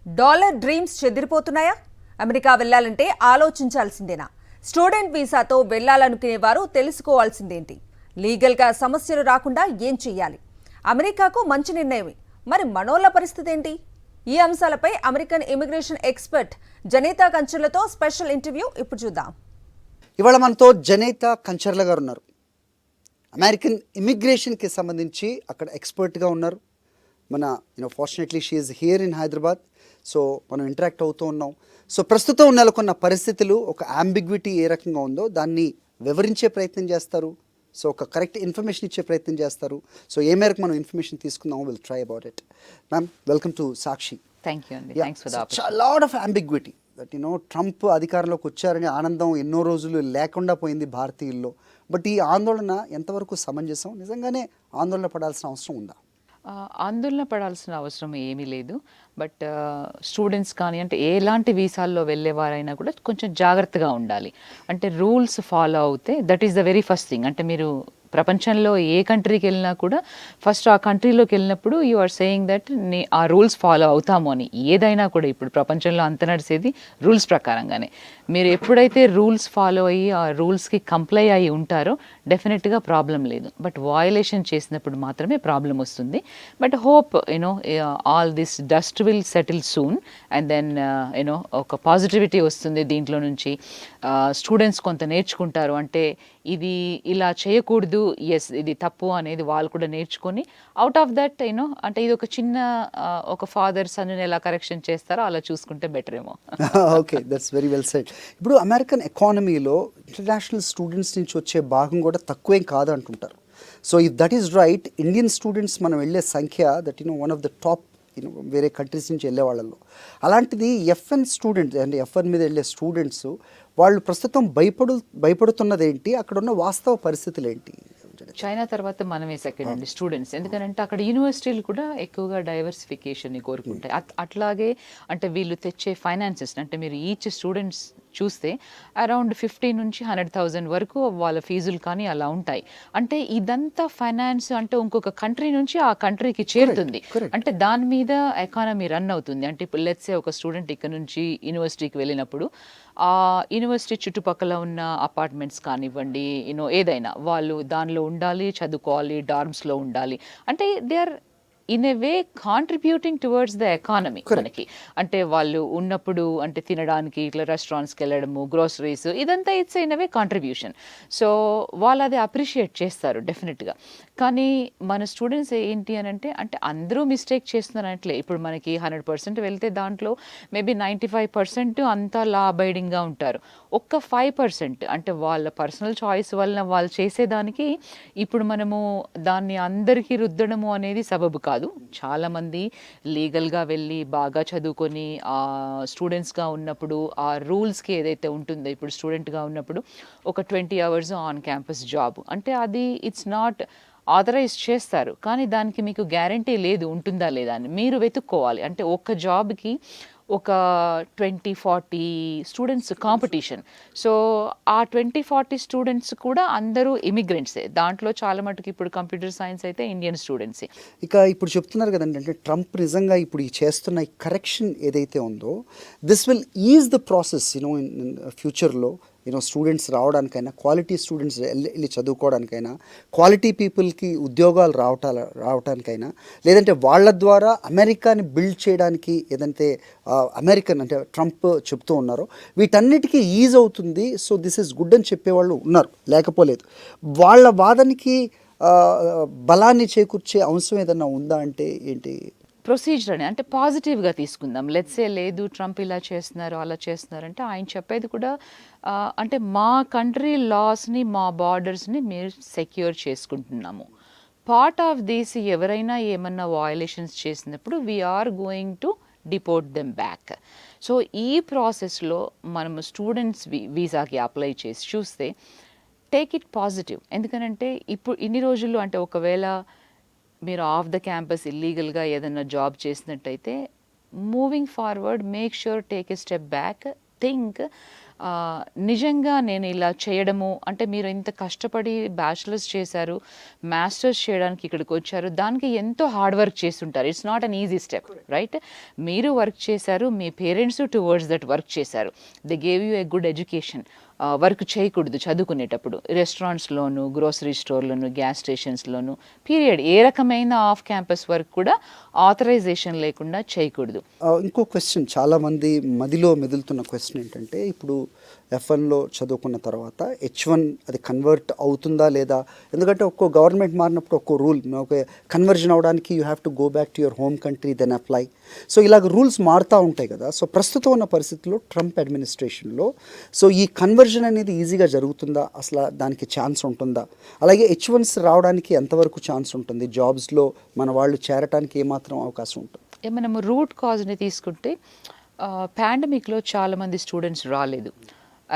Dollar dreams చెదిరిపోతున్నాయా? America వెళ్లాలంటే ఆలోచించాల్సిందేనా? Student వీసాతో వెళ్లాలనుకునేవారు తెలుసుకోవాల్సిందేంటి? లీగల్గా సమస్యలు రాకుండా ఏం చెయ్యాలి? అమెరికాకు మంచి నిర్ణయమే, మరి మనోళ్ల పరిస్థితి ఏంటి? ఈ అంశాలపై అమెరికన్ ఇమిగ్రేషన్ ఎక్స్పర్ట్ జనేతా కంచర్లతో స్పెషల్ ఇంటర్వ్యూ ఇప్పుడు చూద్దాం. ఇవాళ మనతో జనేతా కంచర్ల గారు ఉన్నారు. అమెరికన్ ఇమిగ్రేషన్కి సంబంధించి అక్కడ ఎక్స్పర్ట్గా ఉన్నారు. మన fortunately she is here in Hyderabad. So మనం ఇంటరాక్ట్ అవుతూ ఉన్నాం. సో ప్రస్తుతం నెలకొన్న పరిస్థితులు, ఒక అంబిగ్విటీ ఏ రకంగా ఉందో దాన్ని వివరించే ప్రయత్నం చేస్తారు. సో ఒక కరెక్ట్ ఇన్ఫర్మేషన్ ఇచ్చే ప్రయత్నం చేస్తారు. సో ఏ మేరకు మనం ఇన్ఫర్మేషన్ తీసుకుందాం, will try about it. Ma'am, welcome to Sakshi. Thank you అండి. Thanks for the opportunity. Lot of ambiguity that Trump అధికారంలోకి వచ్చారని ఆనందం ఎన్నో రోజులు లేకుండా పోయింది భారతీయుల్లో. బట్ ఈ ఆందోళన ఎంతవరకు సమంజసం? నిజంగానే ఆందోళన పడాల్సిన అవసరం ఉందా? ఆందోళన పడాల్సిన అవసరం ఏమీ లేదు. బట్ స్టూడెంట్స్ కానీ అంటే ఎలాంటి వీసాల్లో వెళ్ళేవారైనా కూడా కొంచెం జాగ్రత్తగా ఉండాలి. అంటే రూల్స్ ఫాలో అవుతే that is the very first thing. అంటే మీరు ప్రపంచంలో ఏ కంట్రీకి వెళ్ళినా కూడా ఫస్ట్ ఆ కంట్రీలోకి వెళ్ళినప్పుడు యు ఆర్ సేయింగ్ దట్ ఆ రూల్స్ ఫాలో అవుతాము అని. ఏదైనా కూడా ఇప్పుడు ప్రపంచంలో అంత నడిచేది రూల్స్ ప్రకారంగానే. మీరు ఎప్పుడైతే రూల్స్ ఫాలో అయ్యి ఆ రూల్స్కి కంప్లై అయ్యి ఉంటారో డెఫినెట్గా ప్రాబ్లం లేదు. బట్ వయలేషన్ చేసినప్పుడు మాత్రమే ప్రాబ్లం వస్తుంది. But hope all this dust will settle soon and then ఒక పాజిటివిటీ వస్తుంది దీంట్లో నుంచి. స్టూడెంట్స్ కొంత నేర్చుకుంటారు. అంటే ఇది ఇలా చేయకూడదు, ఎస్ ఇది తప్పు అనేది వాళ్ళు కూడా నేర్చుకొని అవుట్ ఆఫ్ దట్ అంటే ఇది ఒక చిన్న ఒక ఫాదర్ సన్ ఎలా కరెక్షన్ చేస్తారో అలా చూసుకుంటే బెటర్ ఏమో. Okay, that's very well said. ఇప్పుడు అమెరికన్ ఎకానమీలో ఇంటర్నేషనల్ స్టూడెంట్స్ నుంచి వచ్చే భాగం కూడా తక్కువేం కాదు అంటుంటారు. So if that is right, Indian students మనం వెళ్ళే సంఖ్య that one of the top వేరే కంట్రీస్ నుంచి వెళ్ళే వాళ్ళలో. అలాంటిది F1 స్టూడెంట్స్ అంటే F1 మీద వెళ్ళే స్టూడెంట్స్ వాళ్ళు ప్రస్తుతం భయపడుతున్నది ఏంటి? అక్కడ ఉన్న వాస్తవ పరిస్థితులు ఏంటి? చైనా తర్వాత మనమే సెకండ్ అండి స్టూడెంట్స్. ఎందుకంటే అక్కడ యూనివర్సిటీలు కూడా ఎక్కువగా డైవర్సిఫికేషన్ని కోరుకుంటాయి. అట్లాగే అంటే వీళ్ళు తెచ్చే ఫైనాన్సెస్ అంటే మీరు ఈచ్ స్టూడెంట్స్ చూస్తే అరౌండ్ 50 నుంచి 100,000 వరకు వాళ్ళ ఫీజులు కానీ అలా ఉంటాయి. అంటే ఇదంతా ఫైనాన్స్ అంటే ఇంకొక కంట్రీ నుంచి ఆ కంట్రీకి చేరుతుంది. అంటే దాని మీద ఎకానమీ రన్ అవుతుంది. అంటే ఇప్పుడు లెట్సే ఒక స్టూడెంట్ ఇక్కడ నుంచి యూనివర్సిటీకి వెళ్ళినప్పుడు ఆ యూనివర్సిటీ చుట్టుపక్కల ఉన్న అపార్ట్మెంట్స్ కానివ్వండి ఏదైనా వాళ్ళు దానిలో ఉండాలి, చదువుకోవాలి, డార్మ్స్లో ఉండాలి. అంటే they are in a way contributing towards the economy మనకి. అంటే వాళ్ళు ఉన్నప్పుడు అంటే తినడానికి ఇట్లా రెస్టారెంట్స్కి వెళ్ళడము, గ్రోసరీస్, ఇదంతా it's in a way contribution. So వాళ్ళు అది అప్రిషియేట్ చేస్తారు డెఫినెట్గా. కానీ మన స్టూడెంట్స్ ఏంటి అని అంటే అందరూ మిస్టేక్ చేస్తున్నారంటే ఇప్పుడు మనకి 100% వెళ్తే దాంట్లో మేబీ 95% అంతా లా అబైడింగ్గా ఉంటారు. ఒక్క 5% అంటే వాళ్ళ పర్సనల్ చాయిస్ వలన వాళ్ళు చేసేదానికి ఇప్పుడు మనము దాన్ని అందరికీ రుద్దడము అనేది సబబు కాదు. చాలామంది లీగల్గా వెళ్ళి బాగా చదువుకొని స్టూడెంట్స్గా ఉన్నప్పుడు ఆ రూల్స్కి ఏదైతే ఉంటుందో ఇప్పుడు స్టూడెంట్గా ఉన్నప్పుడు ఒక 20 hours ఆన్ క్యాంపస్ జాబ్ అంటే అది ఇట్స్ నాట్ ఆథరైజ్ చేస్తారు. కానీ దానికి మీకు గ్యారంటీ లేదు ఉంటుందా లేదా అని మీరు వెతుక్కోవాలి. అంటే ఒక్క జాబ్కి ఒక 20-40 స్టూడెంట్స్ కాంపిటీషన్. సో ఆ 20-40 స్టూడెంట్స్ కూడా అందరూ ఇమిగ్రెంట్సే. దాంట్లో చాలా మటుకు ఇప్పుడు కంప్యూటర్ సైన్స్ అయితే ఇండియన్ స్టూడెంట్సే. ఇక ఇప్పుడు చెప్తున్నారు కదండి, అంటే ట్రంప్ నిజంగా ఇప్పుడు ఈ చేస్తున్న ఈ కరెక్షన్ ఏదైతే ఉందో this will is the process in ఫ్యూచర్లో స్టూడెంట్స్ రావడానికైనా, క్వాలిటీ స్టూడెంట్స్ వెళ్ళి చదువుకోవడానికైనా, క్వాలిటీ పీపుల్కి ఉద్యోగాలు రావటానికైనా, లేదంటే వాళ్ళ ద్వారా అమెరికాని బిల్డ్ చేయడానికి ఏదంటే అమెరికన్ అంటే ట్రంప్ చెప్తూ ఉన్నారో వీటన్నిటికీ ఈజ్ అవుతుంది. సో దిస్ ఈజ్ గుడ్ అని చెప్పేవాళ్ళు ఉన్నారు, లేకపోలేదు. వాళ్ళ వాదనకి బలాన్ని చేకూర్చే అంశం ఏదన్నా ఉందా అంటే ఏంటి? ప్రొసీజర్ అని అంటే పాజిటివ్గా తీసుకుందాం. లెట్సే లేదు ట్రంప్ ఇలా చేస్తున్నారు అలా చేస్తున్నారు అంటే ఆయన చెప్పేది కూడా అంటే మా కంట్రీ లాస్ని మా బార్డర్స్ని మీరు సెక్యూర్ చేసుకుంటున్నాము. పార్ట్ ఆఫ్ దిస్ ఎవరైనా ఏమన్నా వయలేషన్స్ చేసినప్పుడు we are going to deport them back. So ఈ ప్రాసెస్లో మనము స్టూడెంట్స్ వీసాకి అప్లై చేసి చూస్తే టేక్ ఇట్ పాజిటివ్. ఎందుకనంటే ఇప్పుడు ఇన్ని రోజుల్లో అంటే ఒకవేళ మీరు ఆఫ్ ద క్యాంపస్ ఇల్లీగల్గా ఏదైనా జాబ్ చేసినట్టయితే moving forward make sure take a step back, think నిజంగా నేను ఇలా చేయడము అంటే మీరు ఇంత కష్టపడి బ్యాచిలర్స్ చేశారు, మాస్టర్స్ చేయడానికి ఇక్కడికి వచ్చారు, దానికి ఎంతో హార్డ్ వర్క్ చేస్తుంటారు. It's not an easy step, right? మీరు వర్క్ చేశారు, మీ పేరెంట్స్ టువర్డ్స్ దట్ వర్క్ చేశారు, they gave you a good education. Work చేయకూడదు చదువుకునేటప్పుడు, రెస్టారెంట్స్లోను, గ్రోసరీ స్టోర్లోను, గ్యాస్ స్టేషన్స్లోను, పీరియడ్ ఏ రకమైన ఆఫ్ క్యాంపస్ వర్క్ కూడా ఆథరైజేషన్ లేకుండా చేయకూడదు. ఇంకో క్వశ్చన్ చాలామంది మదిలో మెదులుతున్న క్వశ్చన్ ఏంటంటే, ఇప్పుడు F1లో చదువుకున్న తర్వాత H1 అది కన్వర్ట్ అవుతుందా లేదా? ఎందుకంటే ఒక్కో గవర్నమెంట్ మారినప్పుడు ఒక్కో రూల్, ఒక కన్వర్జన్ అవడానికి you have to go back to your home country then apply. So ఇలాగ రూల్స్ మారుతూ ఉంటాయి కదా. సో ప్రస్తుతం ఉన్న పరిస్థితుల్లో ట్రంప్ అడ్మినిస్ట్రేషన్లో సో ఈ కన్వర్జన్ అనేది ఈజీగా జరుగుతుందా? అసలు దానికి ఛాన్స్ ఉంటుందా? అలాగే H1s రావడానికి ఎంతవరకు ఛాన్స్ ఉంటుంది? జాబ్స్లో మన వాళ్ళు చేరటానికి ఏమాత్రం అవకాశం ఉంటుంది? మనము రూట్ కాజ్ని తీసుకుంటే పాండమిక్లో చాలామంది స్టూడెంట్స్ రాలేదు.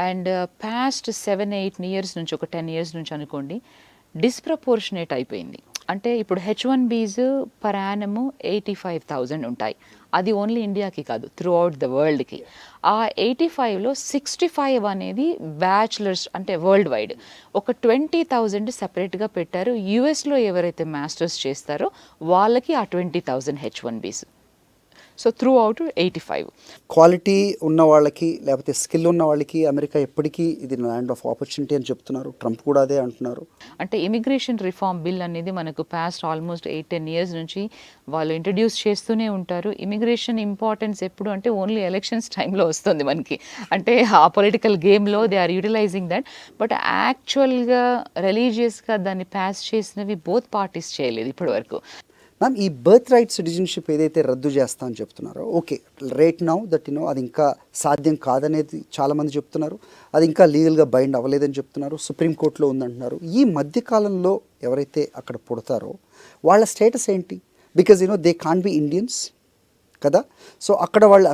అండ్ పాస్ట్ 7-8 ఇయర్స్ నుంచి, ఒక 10 ఇయర్స్ నుంచి అనుకోండి, డిస్ప్రపోర్షనేట్ అయిపోయింది. అంటే ఇప్పుడు H1Bs పర్ యానము 85,000 ఉంటాయి. అది ఓన్లీ ఇండియాకి కాదు, త్రూ అవుట్ ద వరల్డ్కి. ఆ 85లో 65 అనేది బ్యాచులర్స్, అంటే వరల్డ్ వైడ్. ఒక 20,000 సపరేట్గా పెట్టారు. యూఎస్లో ఎవరైతే మాస్టర్స్ చేస్తారో వాళ్ళకి ఆ 20,000 H1Bs. So through out 85. Quality ఉన్న వాళ్ళకి లేకపోతే స్కిల్ ఉన్న వాళ్ళకి అమెరికా ఎప్పటికీ ఇది ల్యాండ్ ఆఫ్ ఆపర్చునిటీ అని చెప్తున్నారు. ట్రంప్ కూడా అదే అంటున్నారు. అంటే ఇమిగ్రేషన్ రిఫార్మ్ బిల్ అనేది మనకు పాస్ట్ ఆల్మోస్ట్ 8-10 ఇయర్స్ నుంచి వాళ్ళు ఇంట్రడ్యూస్ చేస్తూనే ఉంటారు. ఇమిగ్రేషన్ ఇంపార్టెన్స్ ఎప్పుడు అంటే ఓన్లీ ఎలక్షన్స్ టైంలో వస్తుంది మనకి. అంటే ఆ పొలిటికల్ గేమ్లో they are utilizing that. But యాక్చువల్గా రిలీజియస్గా దాన్ని పాస్ చేసినవి బోత్ పార్టీస్ చేయలేదు ఇప్పటి వరకు. మ్యామ్, ఈ బర్త్ రైట్ సిటిజన్షిప్ ఏదైతే రద్దు చేస్తా అని చెప్తున్నారో, ఓకే, రైట్ నౌ దట్ అది ఇంకా సాధ్యం కాదనేది చాలామంది చెప్తున్నారు. అది ఇంకా లీగల్గా బైండ్ అవ్వలేదని చెప్తున్నారు. సుప్రీంకోర్టులో ఉందంటున్నారు. ఈ మధ్యకాలంలో ఎవరైతే అక్కడ పుడతారో వాళ్ళ స్టేటస్ ఏంటి? Because they can't be Indians కదా. సో అక్కడ వాళ్ళు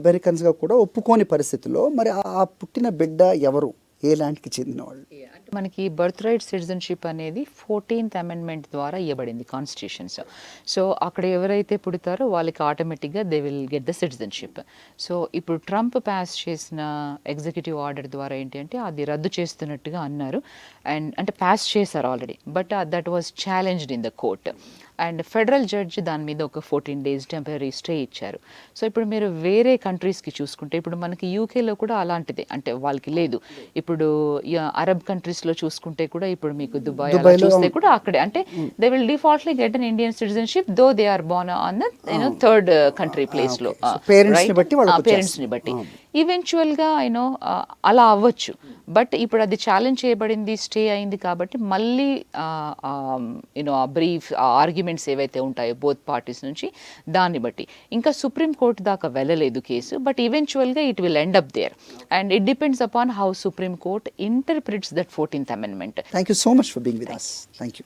అమెరికన్స్గా కూడా ఒప్పుకోని పరిస్థితుల్లో మరి ఆ పుట్టిన బిడ్డ ఎవరు, ఏ ల్యాండ్కి చెందిన వాళ్ళు? మనకి బర్త్ రైట్ సిటిజన్షిప్ అనేది 14th అమెండ్మెంట్ ద్వారా ఇవ్వబడింది కాన్స్టిట్యూషన్స్. సో అక్కడ ఎవరైతే పుడతారో వాళ్ళకి ఆటోమేటిక్గా they will get the citizenship. So ఇప్పుడు ట్రంప్ పాస్ చేసిన ఎగ్జిక్యూటివ్ ఆర్డర్ ద్వారా ఏంటి అంటే అది రద్దు చేస్తున్నట్టుగా అన్నారు. అండ్ అంటే పాస్ చేశారు already, but that was challenged in the court. And federal judge దాని మీద ఒక 14 days టెంపరీ స్టే ఇచ్చారు. సో ఇప్పుడు మీరు వేరే కంట్రీస్కి చూసుకుంటే, ఇప్పుడు మనకి యూకేలో కూడా అలాంటిదే, అంటే వాళ్ళకి లేదు. ఇప్పుడు అరబ్ కంట్రీస్లో చూసుకుంటే కూడా, ఇప్పుడు మీకు దుబాయ్ చూస్తే కూడా అక్కడే, అంటే they will defaultly get an Indian citizenship though they are born on the third country ప్లేస్లో, పేరెంట్స్ని బట్టి. ఈవెన్చువల్గా అలా అవ్వచ్చు. బట్ ఇప్పుడు అది ఛాలెంజ్ చేయబడింది, స్టే అయింది కాబట్టి మళ్ళీ ఆ బ్రీఫ్ ఆర్గ్యుమెంట్స్ ఏవైతే ఉంటాయో బోత్ పార్టీస్ నుంచి, దాన్ని బట్టి ఇంకా సుప్రీంకోర్టు దాకా వెళ్ళలేదు కేసు. బట్ ఈవెన్చువల్గా it will end up there and it depends upon how supreme court interprets that 14th amendment. Thank you so much for being with us. Thank you.